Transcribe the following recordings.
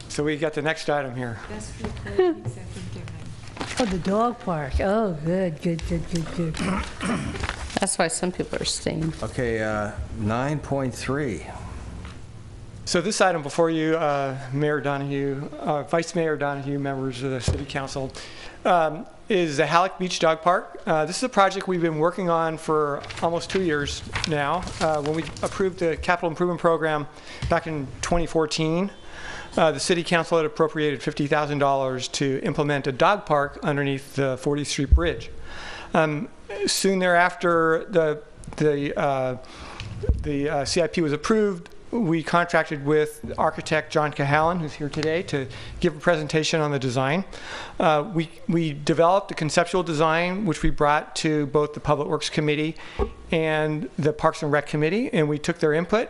So we got the next item here. Best food ratings have been given. Oh, the dog park. Oh, good. That's why some people are staying. Okay, 9.3. So this item before you, Mayor Donahue, Vice Mayor Donahue, members of the City Council, is the Halleck-Beach Dog Park. This is a project we've been working on for almost 2 years now. When we approved the capital improvement program back in 2014, the City Council had appropriated $50,000 to implement a dog park underneath the 40th Street Bridge. Soon thereafter, the CIP was approved. We contracted with architect John Callen, who's here today, to give a presentation on the design. We developed a conceptual design, which we brought to both the Public Works Committee and the Parks and Rec Committee, and we took their input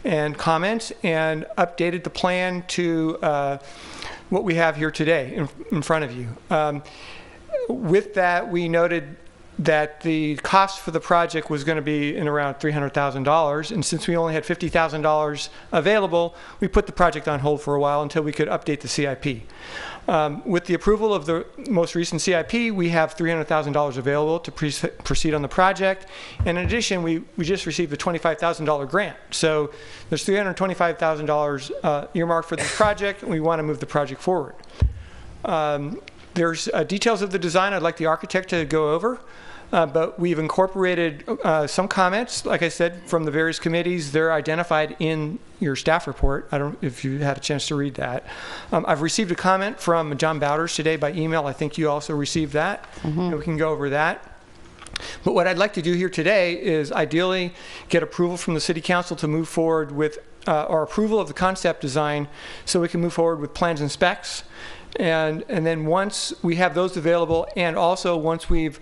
and comments and updated the plan to what we have here today in front of you. With that, we noted that the cost for the project was going to be in around $300,000, and since we only had $50,000 available, we put the project on hold for a while until we could update the CIP. With the approval of the most recent CIP, we have $300,000 available to proceed on the project, and in addition, we just received a $25,000 grant. So there's $325,000 earmarked for this project, and we want to move the project forward. There's details of the design I'd like the architect to go over, but we've incorporated some comments, like I said, from the various committees. They're identified in your staff report. I don't know if you had a chance to read that. I've received a comment from John Bowders today by email. I think you also received that, and we can go over that. But what I'd like to do here today is ideally get approval from the City Council to move forward with our approval of the concept design so we can move forward with plans and specs. And then once we have those available, and also once we've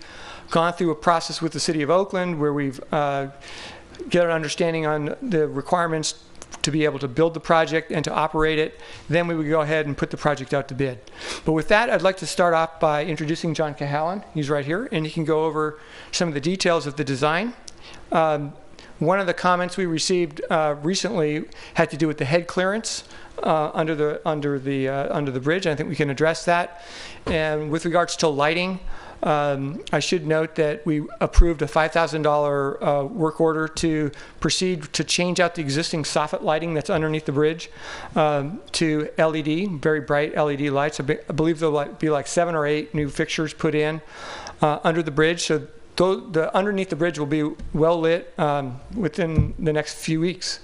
gone through a process with the City of Oakland where we've get an understanding on the requirements to be able to build the project and to operate it, then we would go ahead and put the project out to bid. But with that, I'd like to start off by introducing John Callen. He's right here, and he can go over some of the details of the design. One of the comments we received recently had to do with the head clearance under the bridge. I think we can address that. And with regards to lighting, I should note that we approved a $5,000 work order to proceed to change out the existing soffit lighting that's underneath the bridge to LED, very bright LED lights. I believe there'll be like 7 or 8 new fixtures put in under the bridge. So underneath the bridge will be well lit within the next few weeks.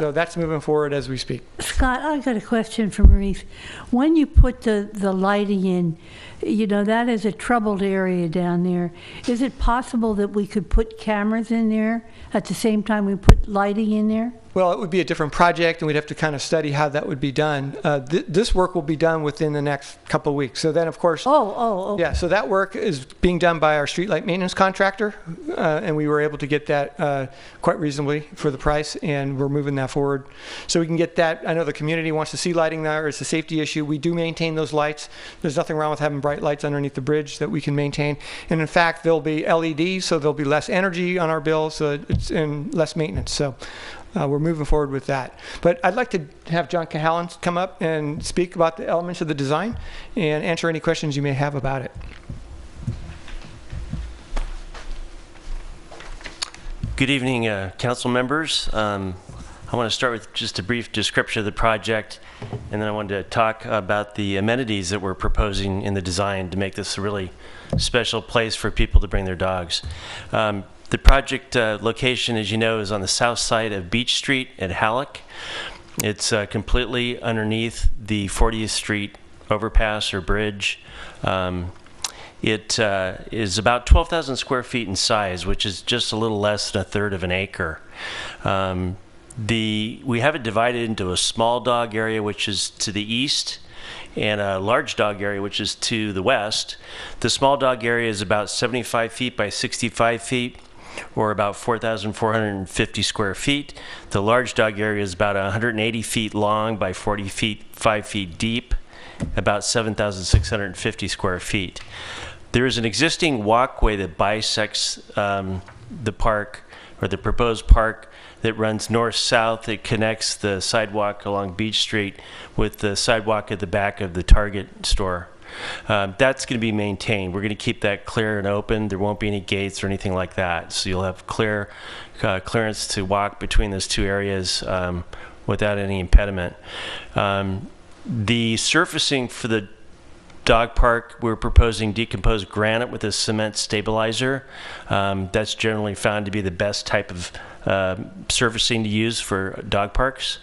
So that's moving forward as we speak. Scott, I got a question for Maurice. When you put the lighting in, you know, that is a troubled area down there. Is it possible that we could put cameras in there at the same time we put lighting in there? Well, it would be a different project, and we'd have to kind of study how that would be done. This work will be done within the next couple of weeks. So then, of course, okay. Yeah. So that work is being done by our streetlight maintenance contractor, and we were able to get that quite reasonably for the price, and we're moving that forward so we can get that. I know the community wants to see lighting there. It's a safety issue. We do maintain those lights. There's nothing wrong with having bright lights underneath the bridge that we can maintain. And in fact, there'll be LEDs, so there'll be less energy on our bill, so it's in less maintenance. So. We're moving forward with that. But I'd like to have John Callen come up and speak about the elements of the design and answer any questions you may have about it. Good evening, council members. I want to start with just a brief description of the project, and then I wanted to talk about the amenities that we're proposing in the design to make this a really special place for people to bring their dogs. The project location, as you know, is on the south side of Beach Street at Halleck. It's completely underneath the 40th Street overpass or bridge. It is about 12,000 square feet in size, which is just a little less than 1/3 of an acre. We have it divided into a small dog area, which is to the east, and a large dog area, which is to the west. The small dog area is about 75 feet by 65 feet. Or about 4,450 square feet. The large dog area is about 180 feet long by 5 feet deep, about 7,650 square feet. There is an existing walkway that bisects the park or the proposed park that runs north-south. It connects the sidewalk along Beach Street with the sidewalk at the back of the Target store. That's going to be maintained. We're going to keep that clear and open. There won't be any gates or anything like that. So you'll have clearance to walk between those two areas without any impediment. The surfacing for the dog park, we're proposing decomposed granite with a cement stabilizer. That's generally found to be the best type of surfacing to use for dog parks.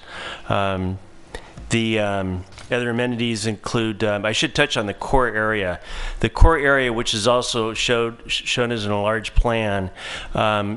The other amenities include, I should touch on the core area. The core area, which is also shown as an enlarged plan,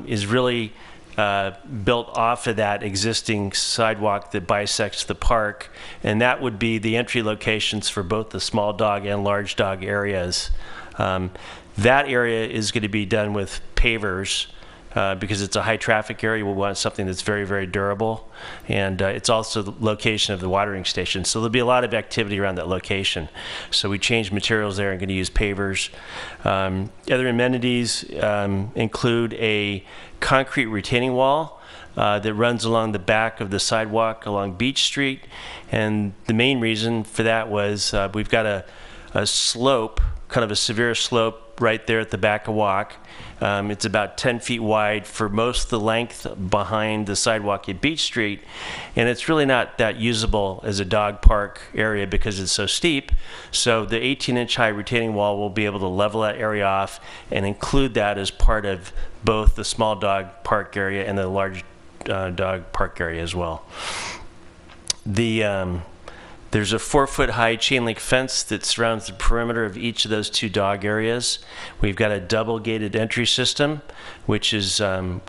is really built off of that existing sidewalk that bisects the park, and that would be the entry locations for both the small dog and large dog areas. That area is going to be done with pavers. Because it's a high traffic area, we'll want something that's very, very durable. And it's also the location of the watering station. So there'll be a lot of activity around that location. So we changed materials there and going to use pavers. Other amenities include a concrete retaining wall that runs along the back of the sidewalk along Beach Street. And the main reason for that was we've got a slope, kind of a severe slope right there at the back of Walk. It's about 10 feet wide for most of the length behind the sidewalk at Beach Street, and it's really not that usable as a dog park area because it's so steep. So the 18-inch high retaining wall will be able to level that area off and include that as part of both the small dog park area and the large dog park area as well. There's a 4-foot high chain link fence that surrounds the perimeter of each of those two dog areas. We've got a double gated entry system, which is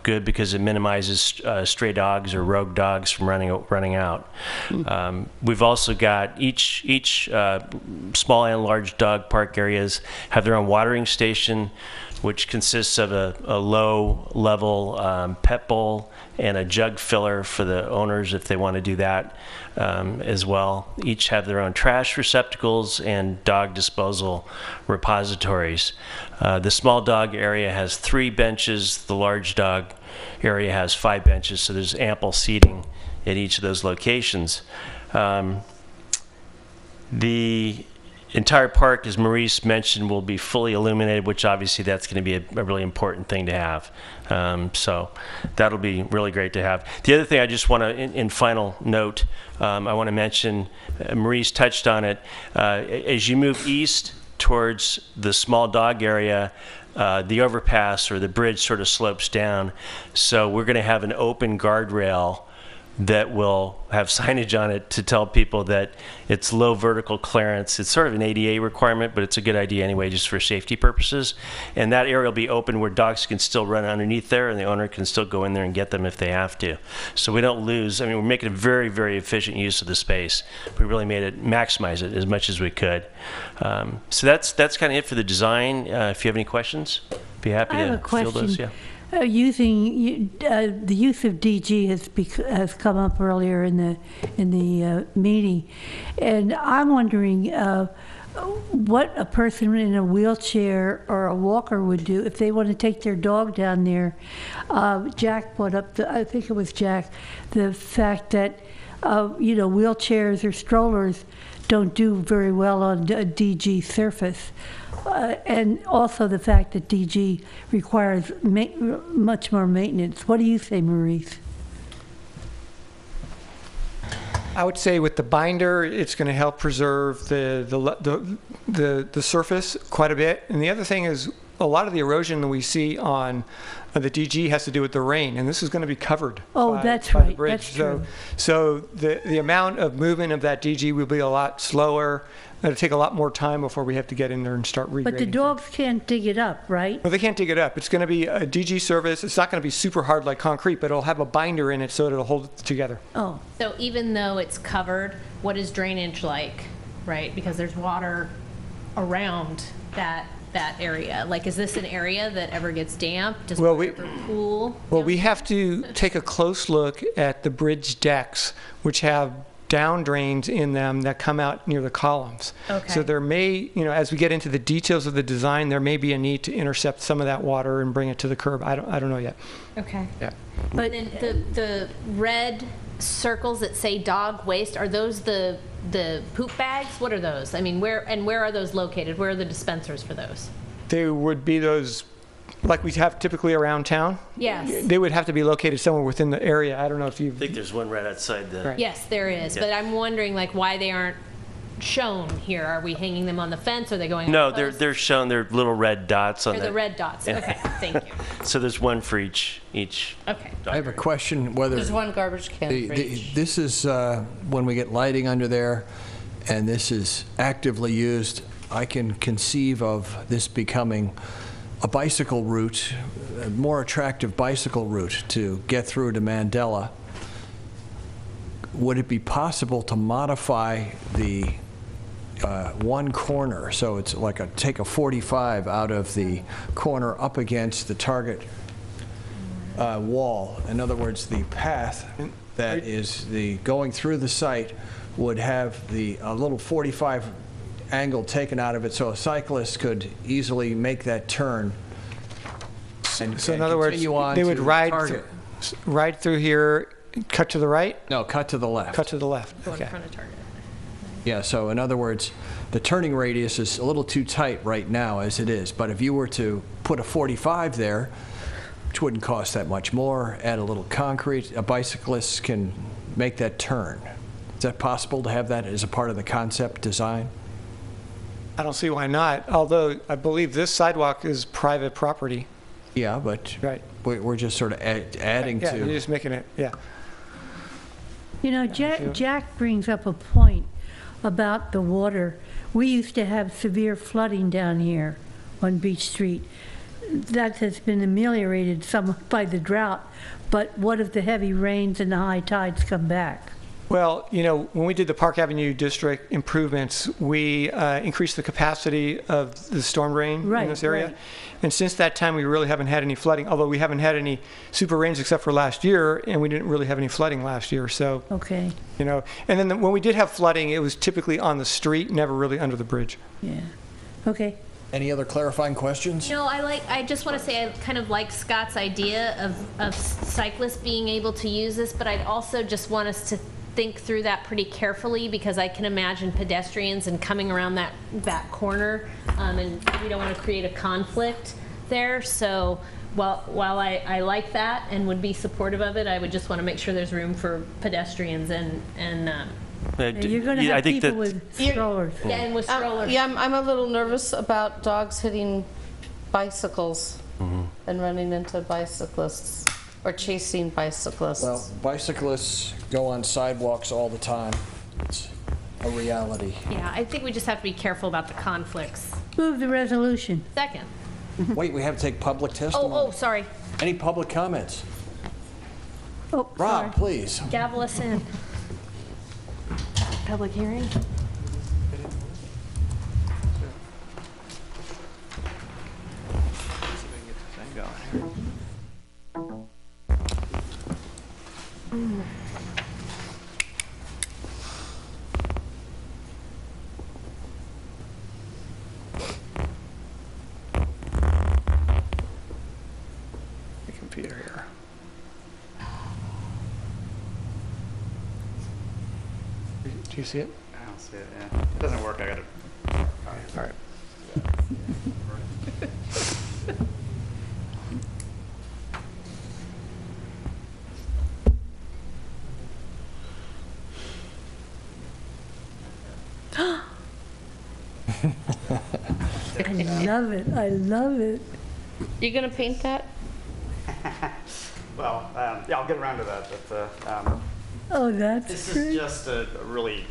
good because it minimizes stray dogs or rogue dogs from running out. We've also got each small and large dog park areas have their own watering station, which consists of a low level pet bowl and a jug filler for the owners if they want to do that as well. Each have their own trash receptacles and dog disposal repositories. The small dog area has 3 benches. The large dog area has 5 benches, so there's ample seating at each of those locations. The entire park, as Maurice mentioned, will be fully illuminated, which obviously that's going to be a really important thing to have. So that'll be really great to have. The other thing I just want to, in final note, I want to mention, Maurice touched on it, as you move east towards the small dog area, the overpass or the bridge sort of slopes down. So we're going to have an open guardrail that will have signage on it to tell people that it's low vertical clearance. It's sort of an ADA requirement, but it's a good idea anyway, just for safety purposes. And that area will be open where dogs can still run underneath there, and the owner can still go in there and get them if they have to. So we don't lose. I mean, we're making a very, very efficient use of the space. We really made it, maximize it as much as we could. So that's kind of it for the design. If you have any questions, be happy to field those. Yeah. The use of DG has come up earlier in the meeting, and I'm wondering what a person in a wheelchair or a walker would do if they want to take their dog down there. Jack brought up, I think it was Jack, the fact that wheelchairs or strollers don't do very well on a DG surface. And also the fact that DG requires much more maintenance. What do you say, Maurice? I would say with the binder, it's going to help preserve the surface quite a bit. And the other thing is a lot of the erosion that we see on the DG has to do with the rain, and this is going to be covered. Oh, by that's the right. bridge. That's true. So the amount of movement of that DG will be a lot slower. It'll take a lot more time before we have to get in there and start regrading. But the dogs can't dig it up, right? No, they can't dig it up. It's going to be a DG surface. It's not going to be super hard like concrete, but it'll have a binder in it so it'll hold it together. Oh. So even though it's covered, what is drainage like, right? Because there's water around that area. Like, is this an area that ever gets damp? Does water ever pool? Well, we have to take a close look at the bridge decks, which have down drains in them that come out near the columns. Okay. So there may, as we get into the details of the design, there may be a need to intercept some of that water and bring it to the curb. I don't know yet. Okay. Yeah. But then the red circles that say dog waste, are those the poop bags? What are those? I mean, where are those located? Where are the dispensers for those? They would be those, like we have typically around town. Yes. They would have to be located somewhere within the area. I don't know if I you've. think there's one right outside the. Right. Yes, there is. Yeah. But I'm wondering like why they aren't shown here. Are we hanging them on the fence? Are they going on No, the post? they're shown. They're little red dots on They're the. the red dots. Yeah. Okay, thank you. So there's one for each. Okay. I have a question whether. There's one garbage can for each. This is when we get lighting under there, and this is actively used, I can conceive of this becoming a bicycle route, a more attractive bicycle route to get through to Mandela. Would it be possible to modify the one corner, so it's like take a 45 out of the corner up against the target wall? In other words, the path that is the going through the site would have a little 45 angle taken out of it, so a cyclist could easily make that turn. So in other words, they would ride through here, cut to the right, No, cut to the left. cut to the left. Go in Okay. front of Target. Yeah, so in other words, the turning radius is a little too tight right now as it is, but if you were to put a 45 there, which wouldn't cost that much more, add a little concrete, a bicyclist can make that turn. Is that possible to have that as a part of the concept design? I don't see why not, although I believe this sidewalk is private property. Yeah, but Right. we're just sort of adding Yeah, you're to. just making it, yeah. Jack brings up a point about the water. We used to have severe flooding down here on Beach Street. That has been ameliorated somewhat by the drought, but what if the heavy rains and the high tides come back? Well, when we did the Park Avenue District improvements, we increased the capacity of the storm drain in this area. Right. And since that time, we really haven't had any flooding, although we haven't had any super rains except for last year, and we didn't really have any flooding last year. So, Okay, and then when we did have flooding, it was typically on the street, never really under the bridge. yeah. Okay. Any other clarifying questions? No, I just want to say I kind of like Scott's idea of cyclists being able to use this, but I'd also just want us to think through that pretty carefully because I can imagine pedestrians and coming around that corner, and we don't want to create a conflict there. So while I like that and would be supportive of it, I would just want to make sure there's room for pedestrians and You're going to I have think people that with strollers. yeah, and with strollers. Yeah, I'm a little nervous about dogs hitting bicycles and running into bicyclists or chasing bicyclists. Well, bicyclists go on sidewalks all the time. It's a reality. Yeah, I think we just have to be careful about the conflicts. Move the resolution. Second. Wait, we have to take public testimony? Oh, sorry. Any public comments? Oh, sorry. Rob, please. Gavel us in. Public hearing? The computer here. Do you see it? I don't see it, yeah. It doesn't work, I gotta. All right. I love it. I love it. You gonna paint that? Well, yeah, I'll get around to that, but Oh, that's this is great. just a really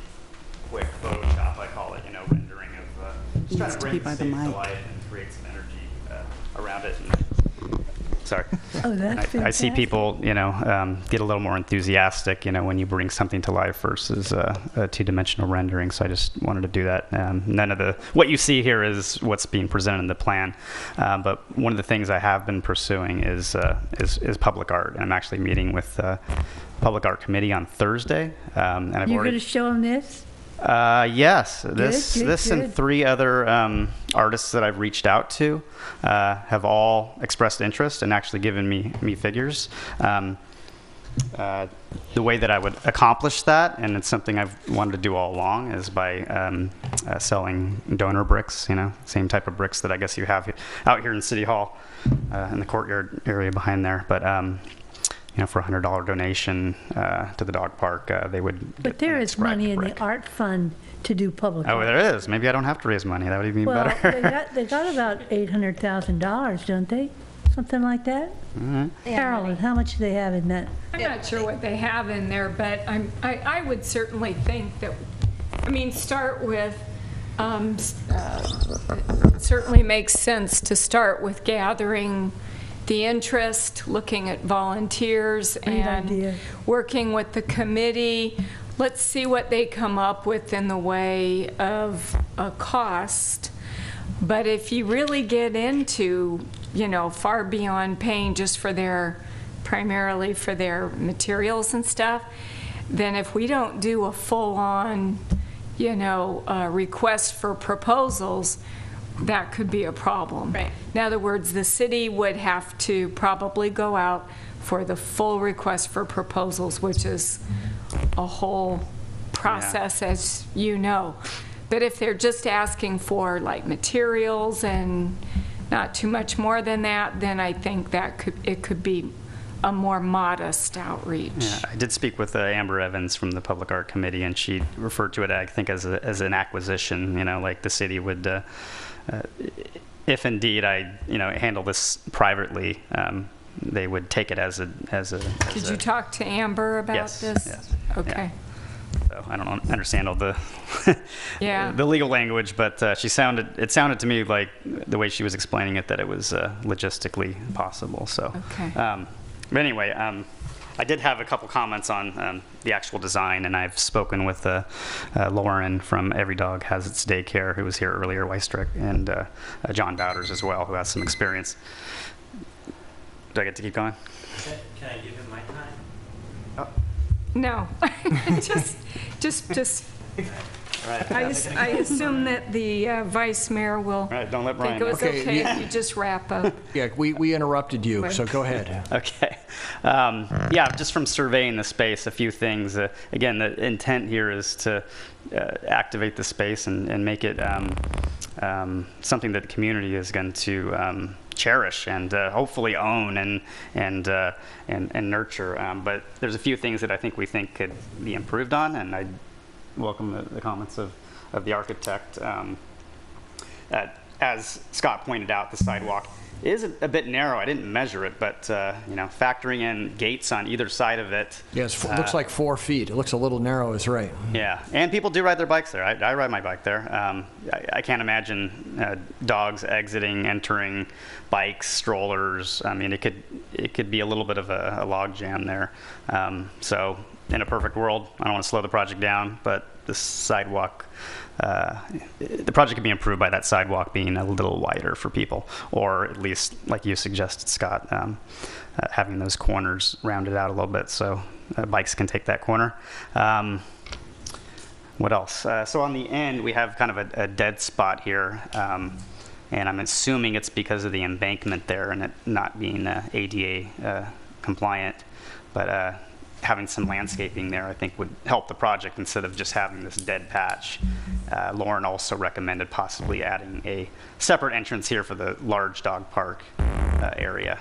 quick Photoshop, I call it, rendering of, just trying to bring the stage to life and create some energy around it. Sorry. Oh, that's fantastic. I see people, get a little more enthusiastic, when you bring something to life versus a two-dimensional rendering. So I just wanted to do that. None of what you see here is what's being presented in the plan. But one of the things I have been pursuing is public art. And I'm actually meeting with Public Art Committee on Thursday, and I've You're already. going to show them this? Yes, this good, this and good. 3 other artists that I've reached out to have all expressed interest and actually given me figures. The way that I would accomplish that, and it's something I've wanted to do all along, is by selling donor bricks, same type of bricks that I guess you have out here in City Hall in the courtyard area behind there. But for a $100 donation to the dog park, they would. But there is money in the art fund to do public Oh, art. there is. Maybe I don't have to raise money. That would even be Well, better. they got about $800,000, don't they? Something like that? Carolyn, how much do they have in that? I'm not sure what they have in there, but I would certainly think that, start with, it certainly makes sense to start with gathering the interest, looking at volunteers, and idea. working with the committee. Let's see what they come up with in the way of a cost. But if you really get into, far beyond paying just for primarily for their materials and stuff, then if we don't do a full-on, request for proposals, that could be a problem. Right. In other words, the city would have to probably go out for the full request for proposals, which is a whole process, as you know. But if they're just asking for like materials and not too much more than that, then I think it could be a more modest outreach. Yeah, I did speak with Amber Evans from the Public Art Committee, and she referred to it, I think, as an acquisition. Like the city would, if indeed I, handle this privately, they would take it as a. Did you talk to Amber about Yes, this? yes. Okay. Yeah. So I don't understand all the Yeah. the legal language, but it sounded to me like the way she was explaining it that it was logistically possible. So, Okay. But anyway, I did have a couple comments on the actual design, and I've spoken with Lauren from Every Dog Has Its Daycare, who was here earlier, Weistrick, and John Bowders as well, who has some experience. Do I get to keep going? Can I give him my time? No, just. Right. I assume that the vice mayor will All right, don't let Brian think it was know. Okay, okay yeah. if you just wrap up. Yeah, we interrupted you, so go ahead. Okay. Yeah, just from surveying the space, a few things. Again, the intent here is to activate the space and make it something that the community is going to cherish and hopefully own and nurture. But there's a few things that I think could be improved on, and I welcome the comments of the architect. As Scott pointed out, the sidewalk is a bit narrow. I didn't measure it, but factoring in gates on either side of it. Yes, it looks like 4 feet. It looks a little narrow, is right. Yeah, and people do ride their bikes there. I ride my bike there. I can't imagine dogs exiting, entering, bikes, strollers. I mean, it could be a little bit of a log jam there. So in a perfect world, I don't want to slow the project down, but the sidewalk, the project could be improved by that sidewalk being a little wider for people, or at least, like you suggested, Scott, having those corners rounded out a little bit so bikes can take that corner. What else? So on the end, we have kind of a dead spot here, and I'm assuming it's because of the embankment there and it not being ADA compliant, but having some landscaping there, I think, would help the project instead of just having this dead patch. Lauren also recommended possibly adding a separate entrance here for the large dog park area.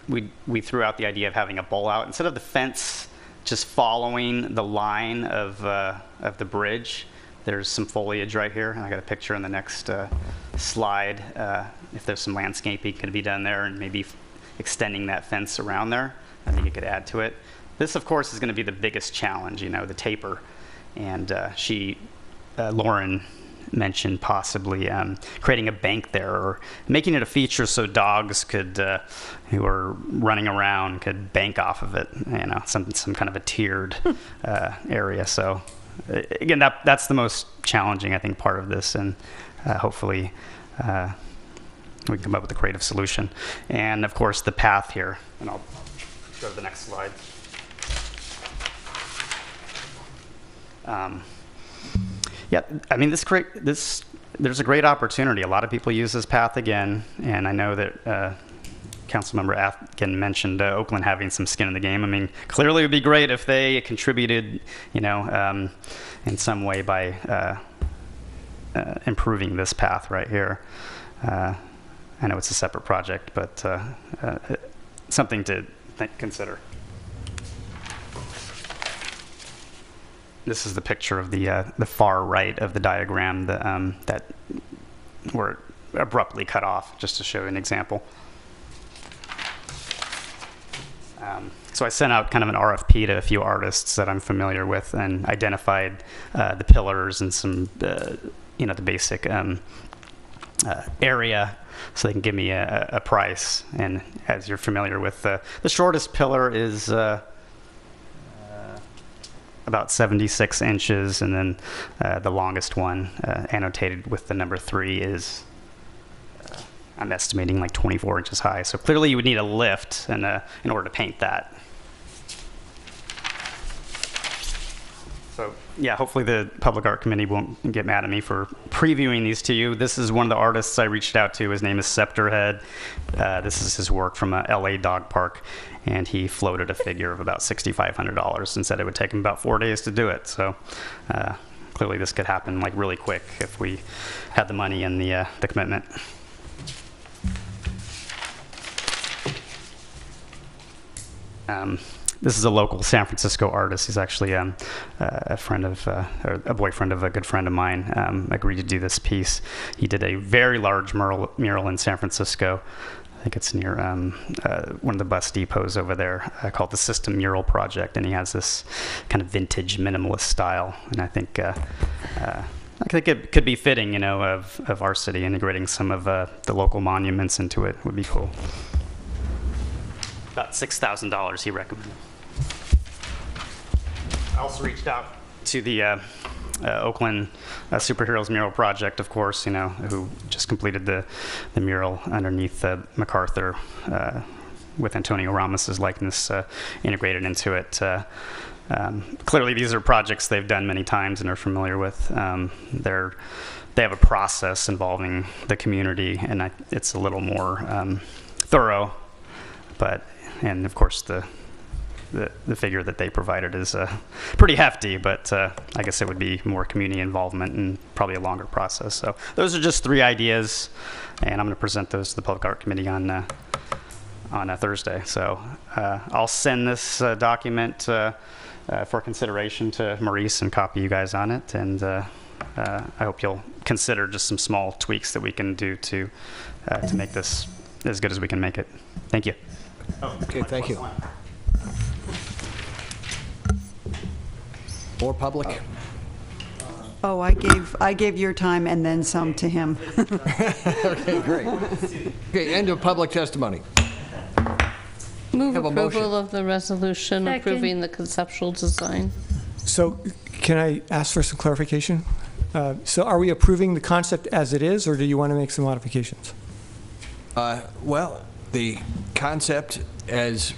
We threw out the idea of having a bowl out instead of the fence just following the line of the bridge. There's some foliage right here, and I got a picture in the next slide. If there's some landscaping could be done there, and maybe extending that fence around there, I think it could add to it. This, of course, is going to be the biggest challenge, the taper. And Lauren mentioned possibly creating a bank there or making it a feature so dogs could, who are running around, could bank off of it. Some kind of a tiered area. So again, that's the most challenging, I think, part of this, and hopefully we can come up with a creative solution. And of course, the path here, and I'll go to the next slide. Yeah, I mean, there's a great opportunity. A lot of people use this path again, and I know that Councilmember Atkin mentioned Oakland having some skin in the game. I mean, clearly it would be great if they contributed, in some way by improving this path right here. I know it's a separate project, but something to consider. This is the picture of the far right of the diagram that where it abruptly cut off, just to show you an example. So I sent out kind of an RFP to a few artists that I'm familiar with and identified the pillars and some, the basic area, so they can give me a price. And as you're familiar with, the shortest pillar is about 76 inches, and then the longest one, annotated with the number 3, is I'm estimating like 24 inches high. So clearly you would need a lift in order to paint that. So yeah, hopefully the Public Art Committee won't get mad at me for previewing these to you. This is one of the artists I reached out to. His name is Scepterhead. This is his work from a LA dog park, and he floated a figure of about $6,500 and said it would take him about 4 days to do it. So clearly this could happen like really quick if we had the money and the commitment. This is a local San Francisco artist. He's actually a friend of, or a boyfriend of a good friend of mine, agreed to do this piece. He did a very large mural in San Francisco. I think it's near one of the bus depots over there, called the System Mural Project, and he has this kind of vintage minimalist style. And I think it could be fitting, of our city, integrating some of the local monuments into it would be cool. About $6,000 he recommended. I also reached out to the Oakland Superheroes Mural Project, of course, who just completed the mural underneath MacArthur with Antonio Ramos's likeness integrated into it. Clearly, these are projects they've done many times and are familiar with. They have a process involving the community, and it's a little more thorough. And of course, the figure that they provided is pretty hefty, but I guess it would be more community involvement and probably a longer process. So those are just 3 ideas, and I'm going to present those to the Public Art Committee on Thursday. So I'll send this document for consideration to Maurice and copy you guys on it, and I hope you'll consider just some small tweaks that we can do to make this as good as we can make it. Thank you. Oh, okay, thank you. More public? Oh, I gave your time and then some to him. Okay, great. Okay, end of public testimony. Move Have a approval motion. of the resolution Second. approving the conceptual design. So can I ask for some clarification? So are we approving the concept as it is, or do you want to make some modifications? Well, the concept as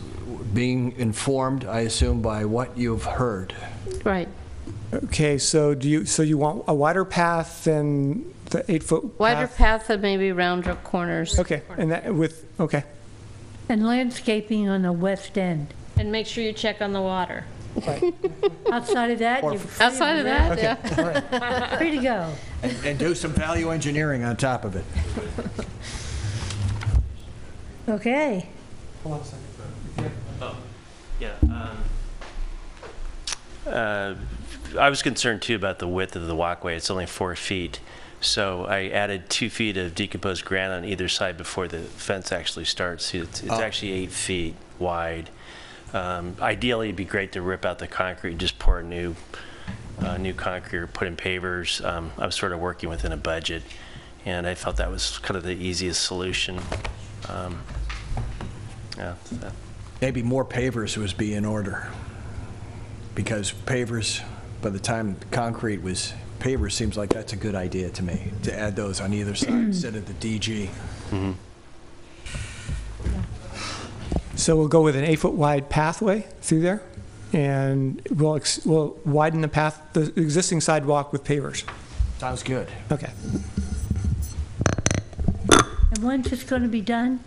being informed, I assume, by what you've heard. Right. Okay, so you want a wider path than the 8-foot Wider path and maybe rounder corners. Okay, and that okay. And landscaping on the west end. And make sure you check on the water. Outside of that, you're Outside of that, Okay, yeah. all right. free to go. And do some value engineering on top of it. Okay. Hold on a second. Oh, yeah. I was concerned too about the width of the walkway. It's only 4 feet. So I added 2 feet of decomposed granite on either side before the fence actually starts. It's actually 8 feet wide. Ideally, it'd be great to rip out the concrete, just pour new concrete, or put in pavers. I was sort of working within a budget, and I felt that was kind of the easiest solution. Yeah. So. Maybe more pavers would be in order, because pavers, by the time concrete was pavers, seems like that's a good idea to me, to add those on either side instead of the DG. So we'll go with an 8-foot wide pathway through there, and we'll widen the existing sidewalk with pavers. Sounds good. Okay. And when's this going to be done?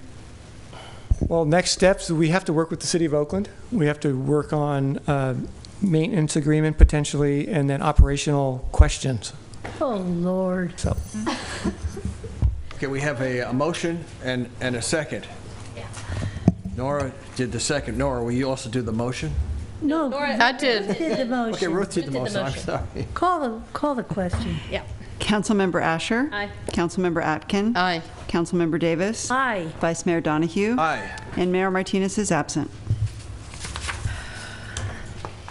Well, next steps, we have to work with the city of Oakland. We have to work on maintenance agreement potentially, and then operational questions. Oh, Lord. So, Okay, we have a motion and a second. Nora did the second. Nora, will you also do the motion? No, I did. did the motion. Okay, Ruth did the Ruth did the motion. I'm motion. sorry. Call the question. Yeah. Councilmember Asher? Aye. Councilmember Atkin? Aye. Councilmember Davis? Aye. Vice Mayor Donahue? Aye. And Mayor Martinez is absent.